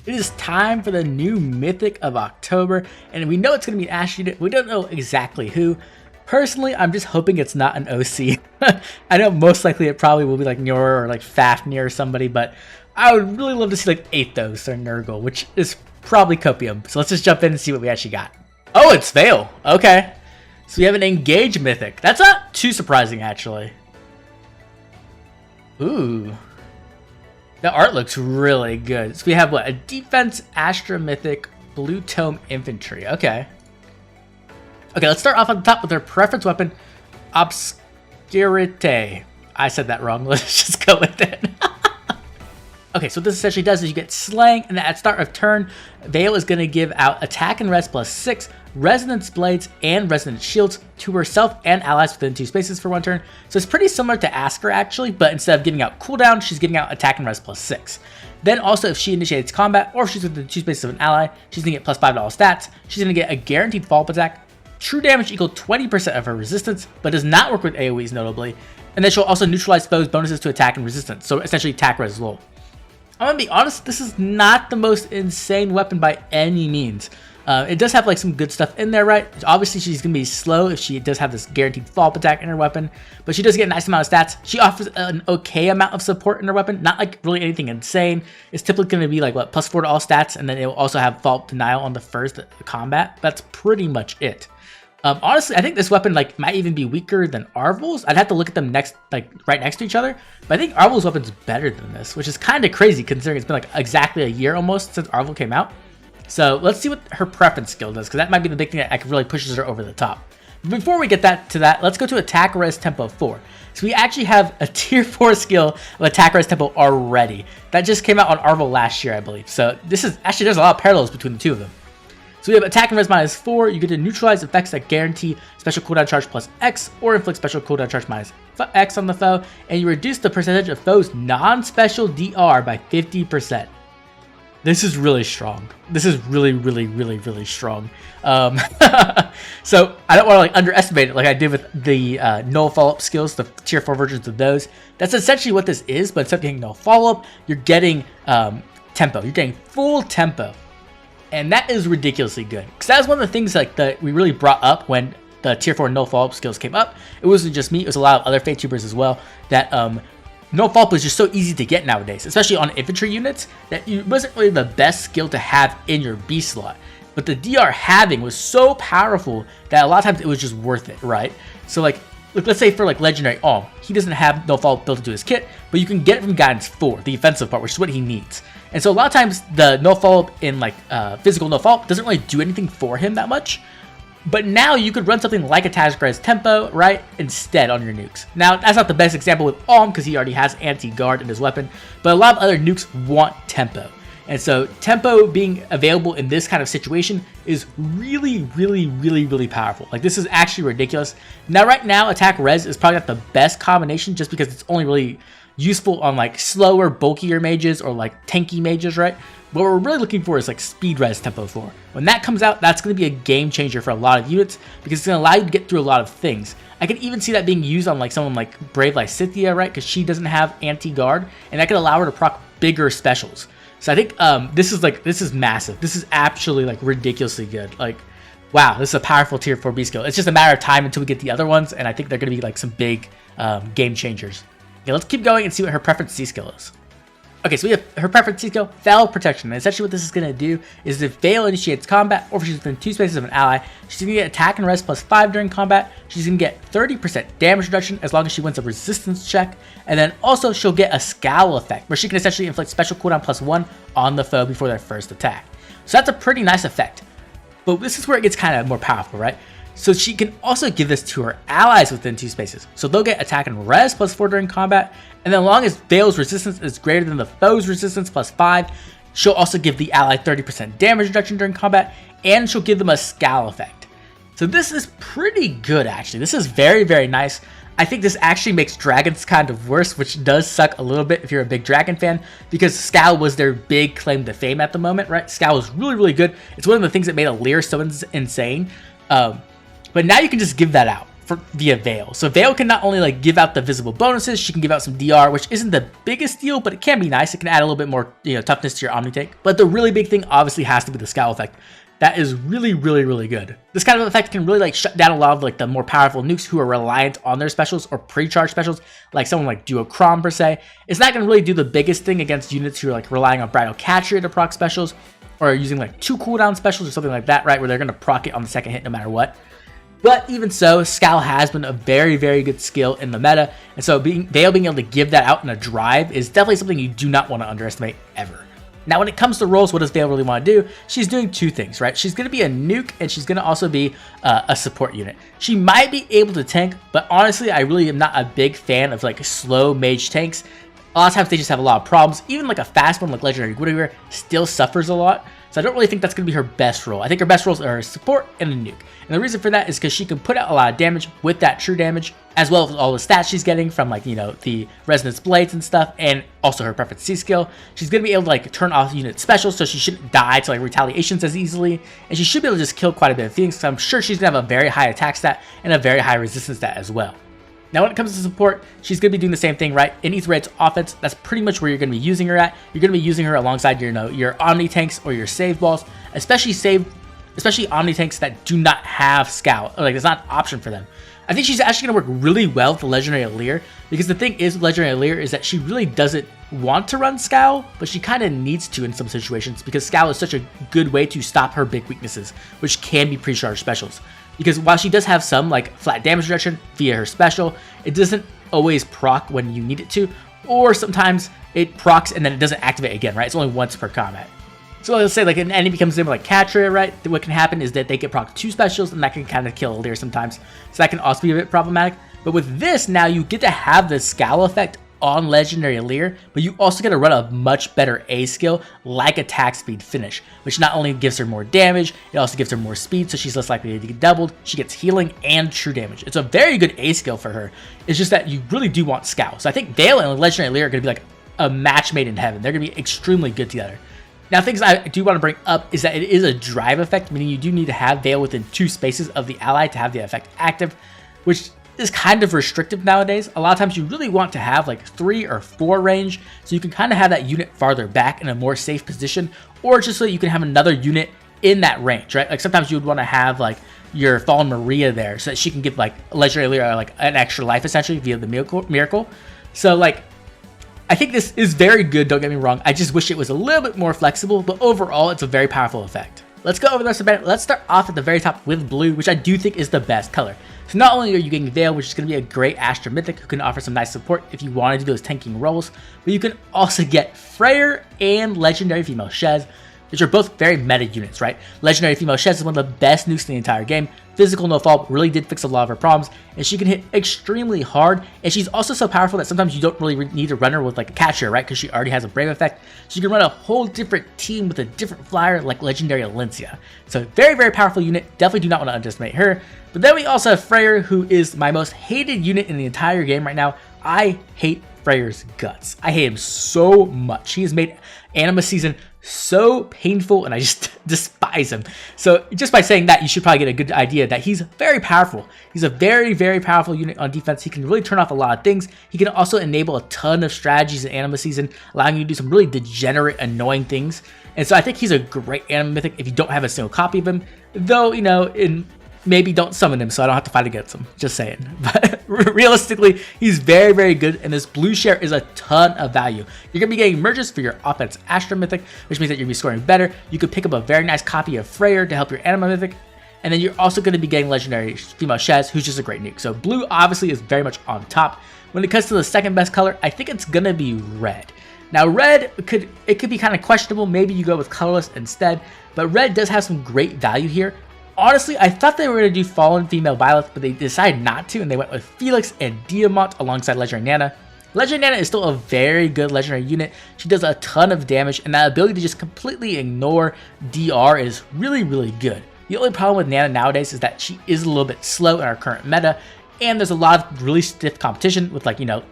It is time for the new Mythic of October, and we know it's going to be an Astra unit. We don't know exactly who. Personally, I'm just hoping it's not an OC. I know most likely it probably will be like Nura or like Fafnir or somebody, but I would really love to see like Athos or Nurgle, which is probably Copium. So let's just jump in and see what we actually got. Oh, it's Veyle. Okay. So we have an Engage Mythic. That's not too surprising, actually. Ooh. The art looks really good. So we have what? A Defense Astra Mythic Blue Tome Infantry. Okay. Okay, let's start off on the top with their preference weapon, Obscurite. I said that wrong. Let's just go with it. Okay, so what this essentially does is you get Slang, and at start of turn, Veyle is going to give out Attack and Res +6, Resonance Blades, and Resonance Shields to herself and allies within 2 spaces for 1 turn. So it's pretty similar to Astra actually, but instead of giving out cooldown, she's giving out Attack and Res +6. Then also if she initiates combat, or if she's within 2 spaces of an ally, she's going to get +5 to all stats. She's going to get a guaranteed follow-up attack, true damage equal 20% of her resistance, but does not work with AoEs notably. And then she'll also neutralize foes' bonuses to attack and resistance, so essentially attack res low. I'm gonna be honest, this is not the most insane weapon by any means. It does have like some good stuff in there, right? Obviously she's gonna be slow if she does have this guaranteed follow-up attack in her weapon, but she does get a nice amount of stats. She offers an okay amount of support in her weapon, not like really anything insane. It's typically gonna be like what, +4 to all stats, and then it will also have follow-up denial on the first combat. That's pretty much it. Honestly, I think this weapon like might even be weaker than Arvel's. I'd have to look at them next, like right next to each other. But I think Arvel's weapon's better than this, which is kind of crazy considering it's been like exactly a year almost since Arvel came out. So let's see what her preference skill does, because that might be the big thing that really pushes her over the top. But before we get to that, let's go to Attack Res Tempo 4. So we actually have a tier 4 skill of Attack Res Tempo already. That just came out on Arvel last year, I believe. So this is actually, there's a lot of parallels between the two of them. So we have Attack and Res -4, you get to neutralize effects that guarantee special cooldown charge +X or inflict special cooldown charge -X on the foe, and you reduce the percentage of foes' non-special DR by 50%. This is really strong. This is really strong. So I don't want to like underestimate it like I did with the null follow-up skills, the tier 4 versions of those. That's essentially what this is, but instead of getting null follow-up, you're getting tempo. You're getting full tempo. And that is ridiculously good, because that was one of the things like that we really brought up when the tier 4 no follow-up skills came up. It wasn't just me, it was a lot of other Fate tubers as well, that no follow-up is just so easy to get nowadays, especially on infantry units, that it wasn't really the best skill to have in your B slot. But the DR having was so powerful that a lot of times it was just worth it, right? So like, let's say for like Legendary Alm, he doesn't have no follow-up built into his kit, but you can get it from Guidance 4, the offensive part, which is what he needs. And so a lot of times the no follow-up in like physical no follow-up doesn't really do anything for him that much. But now you could run something like Attack Res Tempo, right, instead on your nukes. Now, that's not the best example with Alm because he already has anti-guard in his weapon, but a lot of other nukes want Tempo. And so Tempo being available in this kind of situation is really powerful. Like, this is actually ridiculous. Now, right now, Attack Res is probably not the best combination just because it's only really useful on like slower, bulkier mages or like tanky mages, right? What we're really looking for is like Speed Res Tempo 4. When that comes out, that's going to be a game changer for a lot of units because it's going to allow you to get through a lot of things. I can even see that being used on like someone like Brave Lysithea, right? Because she doesn't have anti-guard, and that could allow her to proc bigger specials. So I think this is massive. This is actually like ridiculously good. Like, wow, this is a powerful tier 4B skill. It's just a matter of time until we get the other ones, and I think they're going to be like some big game changers. Okay, let's keep going and see what her preference C skill is. Okay, so we have her preference C skill, Veyle Protection. And essentially what this is going to do is if Veyle initiates combat, or if she's within 2 spaces of an ally, she's going to get Attack and Res +5 during combat. She's going to get 30% damage reduction as long as she wins a resistance check. And then also she'll get a Scowl effect, where she can essentially inflict special cooldown +1 on the foe before their first attack. So that's a pretty nice effect. But this is where it gets kind of more powerful, right? So she can also give this to her allies within 2 spaces. So they'll get Attack and Res +4 during combat, and then as long as Veyle's resistance is greater than the foe's resistance +5, she'll also give the ally 30% damage reduction during combat, and she'll give them a Scowl effect. So this is pretty good actually. This is very nice. I think this actually makes dragons kind of worse, which does suck a little bit if you're a big dragon fan, because Scowl was their big claim to fame at the moment, right? Scowl is really good. It's one of the things that made Alir so insane. But now you can just give that out via Veyle. So Veyle can not only like give out the visible bonuses, she can give out some DR, which isn't the biggest deal, but it can be nice. It can add a little bit more, you know, toughness to your Omni tank. But the really big thing obviously has to be the scowl effect. That is really, really, really good. This kind of effect can really like shut down a lot of like the more powerful nukes who are reliant on their specials or pre-charge specials, like someone like Duocron per se. It's not going to really do the biggest thing against units who are like relying on Bridal Catcher to proc specials, or using like 2 cooldown specials or something like that, right? Where they're going to proc it on the second hit no matter what. But even so, Scowl has been a very, very good skill in the meta, and so Veyle being able to give that out in a drive is definitely something you do not want to underestimate ever. Now, when it comes to roles, what does Veyle really want to do? She's doing 2 things, right? She's going to be a nuke, and she's going to also be a support unit. She might be able to tank, but honestly, I really am not a big fan of like slow mage tanks. A lot of times they just have a lot of problems. Even like a fast one like Legendary Guinevere still suffers a lot. So I don't really think that's going to be her best role. I think her best roles are her support and a nuke. And the reason for that is because she can put out a lot of damage with that true damage, as well as all the stats she's getting from like, you know, the Resonance Blades and stuff, and also her Preference C skill. She's going to be able to like turn off unit specials, so she shouldn't die to like retaliations as easily. And she should be able to just kill quite a bit of things, so I'm sure she's going to have a very high attack stat and a very high resistance stat as well. Now, when it comes to support, she's going to be doing the same thing, right? In Aetherite's offense, that's pretty much where you're going to be using her at. You're going to be using her alongside your, you know, your Omni tanks or your save balls, especially Omni tanks that do not have Scowl. Like, it's not an option for them. I think she's actually going to work really well with the Legendary Leer, because the thing is with Legendary Leer is that she really doesn't want to run Scowl, but she kind of needs to in some situations, because Scowl is such a good way to stop her big weaknesses, which can be pre-charged specials. Because while she does have some like flat damage reduction via her special, it doesn't always proc when you need it to, or sometimes it procs and then it doesn't activate again, right? It's only once per combat. So let's say like an enemy comes in with like Catcher, right? What can happen is that they get proc 2 specials, and that can kind of kill a Leer sometimes. So that can also be a bit problematic. But with this, now you get to have the Scowl effect on Legendary Leer, but you also get to run a much better A skill like Attack Speed Finish, which not only gives her more damage, it also gives her more speed, so she's less likely to get doubled. She gets healing and true damage. It's a very good A skill for her. It's just that you really do want Scowl. So I think Veyle and Legendary Leer are going to be like a match made in heaven. They're going to be extremely good together. Now, things I do want to bring up is that it is a drive effect, meaning you do need to have Veyle within 2 spaces of the ally to have the effect active, which is kind of restrictive nowadays. A lot of times you really want to have like 3 or 4 range, so you can kind of have that unit farther back in a more safe position, or just so that you can have another unit in that range, right? Like sometimes you would want to have like your Fallen Maria there, so that she can give like Legendary Leer like an extra life essentially via the miracle. So like, I think this is very good, don't get me wrong. I just wish it was a little bit more flexible, but overall it's a very powerful effect. Let's go over the rest of it. Let's start off at the very top with blue, which I do think is the best color. So not only are you getting Veyle, which is going to be a great Astra Mythic who can offer some nice support if you want to do those tanking roles, but you can also get Freyr and Legendary Female Shez, which are both very meta units, right? Legendary Female Shez is one of the best nukes in the entire game. Physical no fault really did fix a lot of her problems, and she can hit extremely hard, and she's also so powerful that sometimes you don't really need to run her with like a Catcher, right? Because she already has a Brave effect, so you can run a whole different team with a different flyer like Legendary Alencia. So very, very powerful unit. Definitely do not want to underestimate her. But then we also have Freyr, who is my most hated unit in the entire game right now. I hate Freyr's guts. I hate him so much. He has made Anima Season so painful, and I just despise him. So just by saying that, you should probably get a good idea that he's very powerful. He's a very, very powerful unit on defense. He can really turn off a lot of things. He can also enable a ton of strategies in Anima Season, allowing you to do some really degenerate, annoying things. And so I think he's a great Anima Mythic if you don't have a single copy of him. Though, you know, maybe don't summon him so I don't have to fight against him. Just saying. But realistically, he's very, very good, and this blue share is a ton of value. You're going to be getting merges for your offense Astra Mythic, which means that you're going to be scoring better. You could pick up a very nice copy of Freyr to help your Anima Mythic, and then you're also going to be getting Legendary Female Shez, who's just a great nuke. So blue obviously is very much on top. When it comes to the second best color, I think it's going to be red. Now red could be kind of questionable. Maybe you go with colorless instead, but red does have some great value here. Honestly, I thought they were going to do Fallen Female Violet, but they decided not to, and they went with Felix and Diamant alongside Legendary Nana. Legendary Nana is still a very good legendary unit. She does a ton of damage, and that ability to just completely ignore DR is really, really good. The only problem with Nana nowadays is that she is a little bit slow in our current meta, and there's a lot of really stiff competition with, like, you know,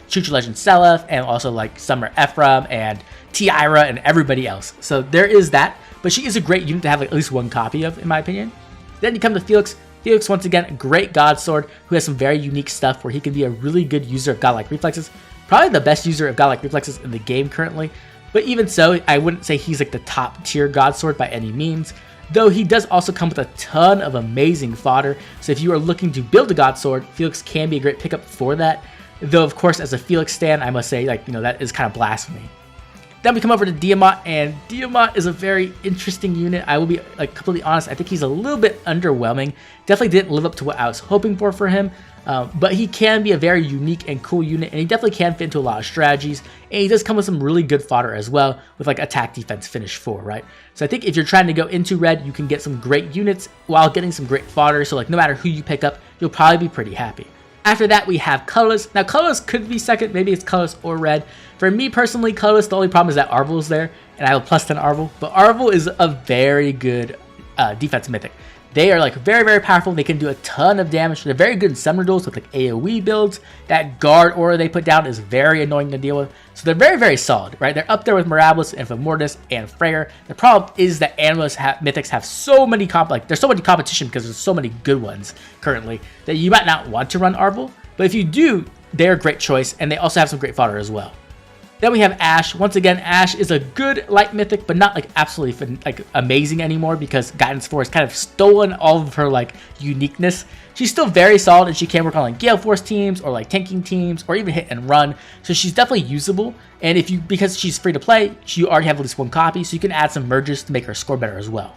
Future Legend Selef, and also like Summer Ephraim and Tiara and everybody else. So there is that. But she is a great unit to have like at least one copy of, in my opinion. Then you come to Felix. Felix, once again, a great God Sword who has some very unique stuff where he can be a really good user of Godlike Reflexes. Probably the best user of Godlike Reflexes in the game currently. But even so, I wouldn't say he's like the top tier God Sword by any means. Though he does also come with a ton of amazing fodder. So if you are looking to build a God Sword, Felix can be a great pickup for that. Though, of course, as a Felix stan, I must say, like, that is kind of blasphemy. Then we come over to Diamant, and Diamant is a very interesting unit. I will be like completely honest, I think he's a little bit underwhelming. Definitely didn't live up to what I was hoping for him, but he can be a very unique and cool unit, and he definitely can fit into a lot of strategies, and he does come with some really good fodder as well, with like attack, defense, finish 4, right? So I think if you're trying to go into red, you can get some great units while getting some great fodder, so like no matter who you pick up, you'll probably be pretty happy. After that, we have Colorless. Now, Colorless could be second. Maybe it's Colorless or Red. For me personally, Colorless, the only problem is that Arvel is there, and I have a +10 Arvel. But Arvel is a very good defense mythic. They are like very, very powerful. They can do a ton of damage. They're very good in summoner duels with like AoE builds. That guard aura they put down is very annoying to deal with. So they're very, very solid, right? They're up there with Mirabilis, Infamortis, and Freyr. The problem is that mythics have so many there's so much competition because there's so many good ones currently that you might not want to run Arvel. But if you do, they're a great choice, and they also have some great fodder as well. Then we have Ashe. Once again, Ashe is a good light mythic, but not like absolutely like amazing anymore because Guidance 4 has kind of stolen all of her like uniqueness. She's still very solid, and she can work on like Gale Force teams or like tanking teams or even hit and run. So she's definitely usable. And because she's free to play, you already have at least one copy, so you can add some merges to make her score better as well.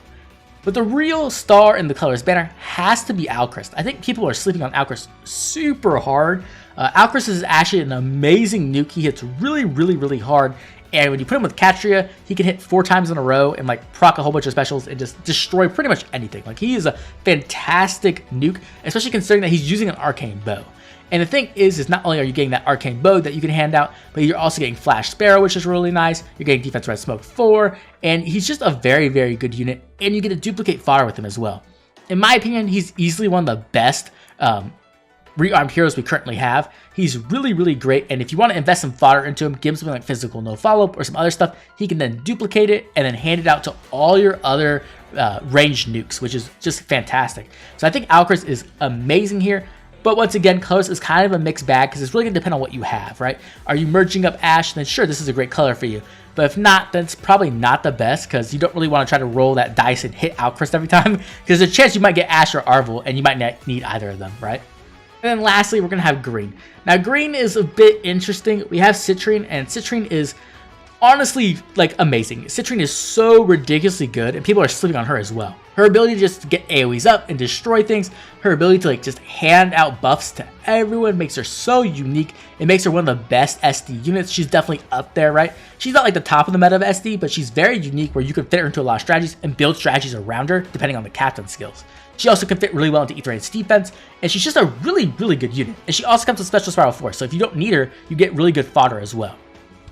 But the real star in the Colorless banner has to be Alcryst. I think people are sleeping on Alcryst super hard. Alcryst is actually an amazing nuke. He hits really, really, really hard. And when you put him with Catria, he can hit 4 times in a row and like proc a whole bunch of specials and just destroy pretty much anything. Like, he is a fantastic nuke, especially considering that he's using an arcane bow. And the thing is not only are you getting that arcane bow that you can hand out, but you're also getting Flash Sparrow, which is really nice. You're getting Defense Red Smoke 4, and he's just a very, very good unit. And you get to duplicate fodder with him as well. In my opinion, he's easily one of the best rearmed heroes we currently have. He's really, really great, and if you want to invest some fodder into him, give him something like physical no follow-up or some other stuff, he can then duplicate it and then hand it out to all your other ranged nukes, which is just fantastic. So I think Alcryst is amazing here. But once again, Colorless is kind of a mixed bag because it's really going to depend on what you have, right? Are you merging up Ashe? Then sure, this is a great color for you. But if not, then it's probably not the best because you don't really want to try to roll that dice and hit Alcryst every time because there's a chance you might get Ashe or Arvel and you might not need either of them, right? And then lastly, we're going to have Green. Now, Green is a bit interesting. We have Citrine, and Citrine is honestly like amazing. Citrine is so ridiculously good, and people are sleeping on her as well. Her ability to just get AoEs up and destroy things, her ability to like just hand out buffs to everyone makes her so unique. It makes her one of the best SD units. She's definitely up there, right? She's not like the top of the meta of SD, but she's very unique where you can fit her into a lot of strategies and build strategies around her depending on the captain skills. She also can fit really well into Aetherite's defense, and she's just a really, really good unit. And she also comes with Special Spiral Force, so if you don't need her, you get really good fodder as well.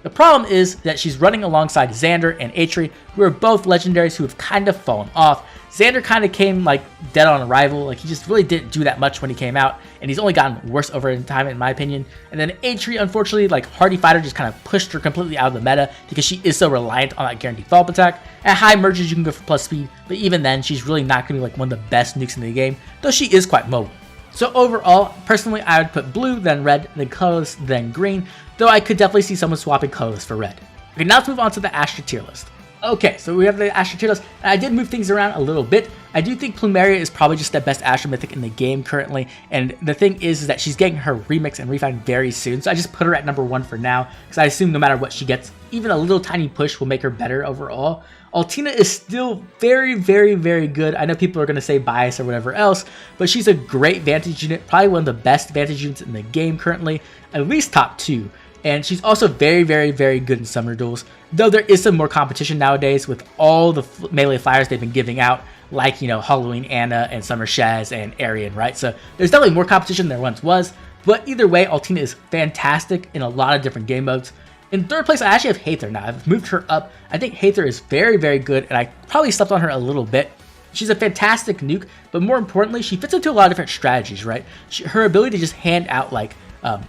The problem is that she's running alongside Xander and Atri, who are both legendaries who have kind of fallen off. Xander kind of came like dead on arrival, like he just really didn't do that much when he came out, and he's only gotten worse over time in my opinion. And then Atri, unfortunately, like Hardy Fighter just kind of pushed her completely out of the meta because she is so reliant on that guaranteed follow-up attack. At high merges, you can go for plus speed, but even then, she's really not going to be like one of the best nukes in the game, though she is quite mobile. So overall, personally, I would put blue, then red, then colorless, then green, though I could definitely see someone swapping colorless for red. Okay, now let's move on to the Astra tier list. Okay, so we have the Astra tier list, and I did move things around a little bit. I do think Plumeria is probably just the best Astra mythic in the game currently, and the thing is that she's getting her remix and refine very soon, so I just put her at number 1 for now, because I assume no matter what she gets, even a little tiny push will make her better overall. Altina is still very, very, very good. I know people are going to say bias or whatever else, but she's a great Vantage unit, probably one of the best Vantage units in the game currently, at least top 2. And she's also very, very, very good in summoner duels, though there is some more competition nowadays with all the melee flyers they've been giving out, like, you know, Halloween Anna and Summer Shaz and Arian, right? So there's definitely more competition than there once was, but either way, Altina is fantastic in a lot of different game modes. In third place, I actually have Hathor now. I've moved her up. I think Hathor is very, very good, and I probably slept on her a little bit. She's a fantastic nuke, but more importantly, she fits into a lot of different strategies, right? Her ability to just hand out, like,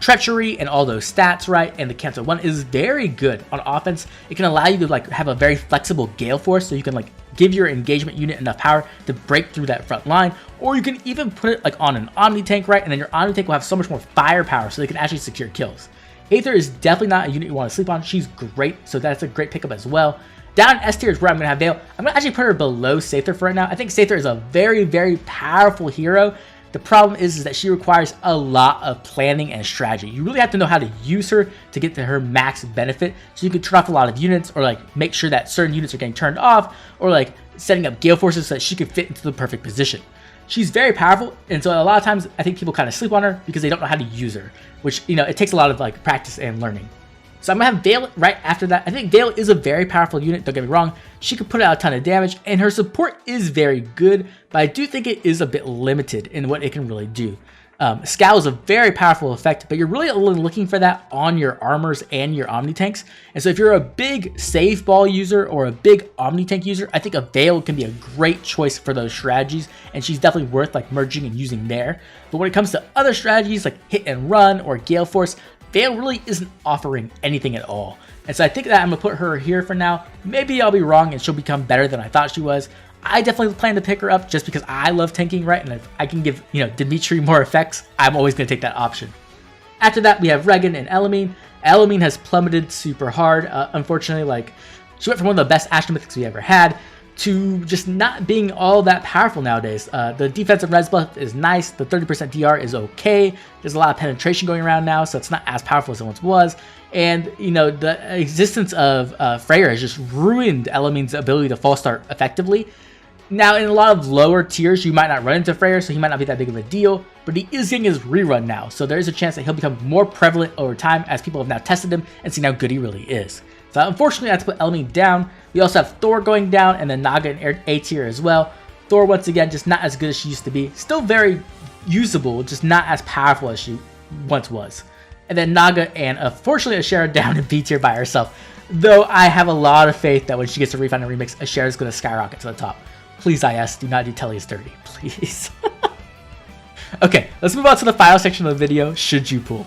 treachery and all those stats, right? And the cancel 1 is very good on offense. It can allow you to like have a very flexible Gale Force, so you can like give your engagement unit enough power to break through that front line, or you can even put it like on an Omni tank, right? And then your Omni tank will have so much more firepower so they can actually secure kills. Aether is definitely not a unit you want to sleep on. She's great, so that's a great pickup as well. Down in S tier is where I'm going to have Veyle. I'm going to actually put her below Sather for right now. I think Sather is a very, very powerful hero. The problem is that she requires a lot of planning and strategy. You really have to know how to use her to get to her max benefit, so you can turn off a lot of units, or like make sure that certain units are getting turned off, or like setting up Gale Forces so that she can fit into the perfect position. She's very powerful, and so a lot of times I think people kind of sleep on her because they don't know how to use her, which, you know, it takes a lot of like practice and learning. So I'm going to have Veyle right after that. I think Veyle is a very powerful unit, don't get me wrong. She could put out a ton of damage, and her support is very good, but I do think it is a bit limited in what it can really do. Scowl is a very powerful effect, but you're really only looking for that on your armors and your Omni tanks. And so if you're a big save ball user or a big Omni tank user, I think a Veyle can be a great choice for those strategies, and she's definitely worth like merging and using there. But when it comes to other strategies like hit and run or Gale Force, Veyle really isn't offering anything at all. And so I think that I'm going to put her here for now. Maybe I'll be wrong and she'll become better than I thought she was. I definitely plan to pick her up just because I love tanking, right? And if I can give, you know, Dimitri more effects, I'm always going to take that option. After that, we have Regan and Elamine. Elamine has plummeted super hard. Unfortunately, like, she went from one of the best Astra Mythics we ever had to just not being all that powerful nowadays. The defensive res buff is nice. The 30% DR is okay. There's a lot of penetration going around now, so it's not as powerful as it once was. And, you know, the existence of Freyr has just ruined Elamine's ability to false start effectively. Now, in a lot of lower tiers, you might not run into Freyr, so he might not be that big of a deal, but he is getting his rerun now, so there is a chance that he'll become more prevalent over time as people have now tested him and seen how good he really is. So unfortunately, I have to put Elamine down. We also have Thor going down, and then Naga in A tier as well. Thor, once again, just not as good as she used to be. Still very usable, just not as powerful as she once was. And then Naga and, unfortunately, Ashera down in B tier by herself. Though I have a lot of faith that when she gets a refund and remix, Ashera is going to skyrocket to the top. Please, IS, do not do Telly's dirty, please. Okay, let's move on to the final section of the video, should you pull.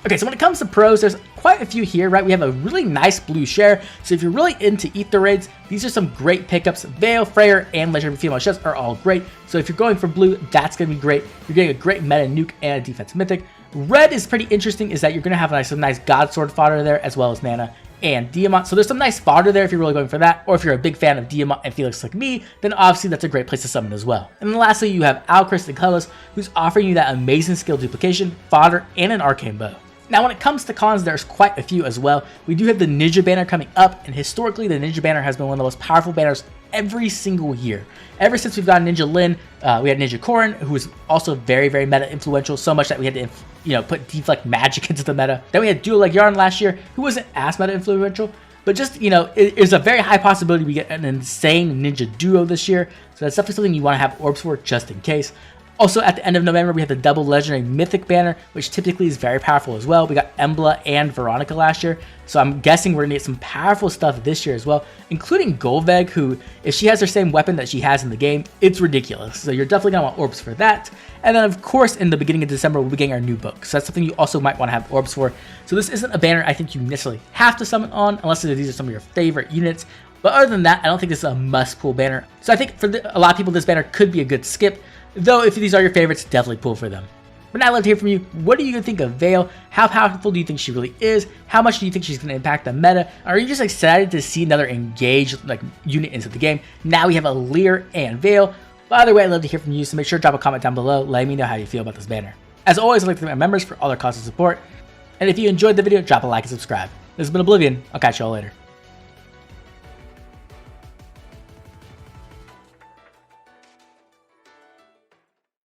Okay, so when it comes to pros, there's quite a few here, right? We have a really nice blue share, so if you're really into Ether raids, these are some great pickups. Veyle, Freyr, and Legendary Female Chefs are all great, so if you're going for blue, that's going to be great. You're getting a great meta nuke and a defense mythic. Red is pretty interesting, is that you're going to have some nice God Sword fodder there, as well as Nana and Diamant. So there's some nice fodder there if you're really going for that, or if you're a big fan of Diamant and Felix like me, then obviously that's a great place to summon as well. And then lastly, you have Alchrist and Cutlass, who's offering you that amazing skill duplication, fodder, and an arcane bow. Now, when it comes to cons, there's quite a few as well. We do have the Ninja banner coming up, and historically, the Ninja banner has been one of the most powerful banners every single year. Ever since we've gotten Ninja Lin, we had Ninja Corrin, who was also very, very meta influential, so much that we had to, you know, put deflect magic into the meta. Then we had Duo Leg Yarn last year, who wasn't as meta influential, but just, you know, there's a very high possibility we get an insane Ninja Duo this year, so that's definitely something you want to have orbs for just in case. Also, at the end of November, we have the double legendary Mythic banner, which typically is very powerful as well. We got Emblem and Veronica last year, so I'm guessing we're going to get some powerful stuff this year as well, including Golveg, who, if she has her same weapon that she has in the game, it's ridiculous. So you're definitely going to want orbs for that. And then, of course, in the beginning of December, we'll be getting our new book, so that's something you also might want to have orbs for. So this isn't a banner I think you necessarily have to summon on, unless these are some of your favorite units. But other than that, I don't think this is a must-pull banner. So I think for a lot of people, this banner could be a good skip. Though, if these are your favorites, definitely pull for them. But now I'd love to hear from you. What do you think of Veyle? How powerful do you think she really is? How much do you think she's going to impact the meta? Are you just excited to see another engaged unit into the game? Now we have a Leer and Veyle. But either way, I'd love to hear from you, so make sure to drop a comment down below. Let me know how you feel about this banner. As always, I'd like to thank my members for all their constant support. And if you enjoyed the video, drop a like and subscribe. This has been Oblivion. I'll catch you all later.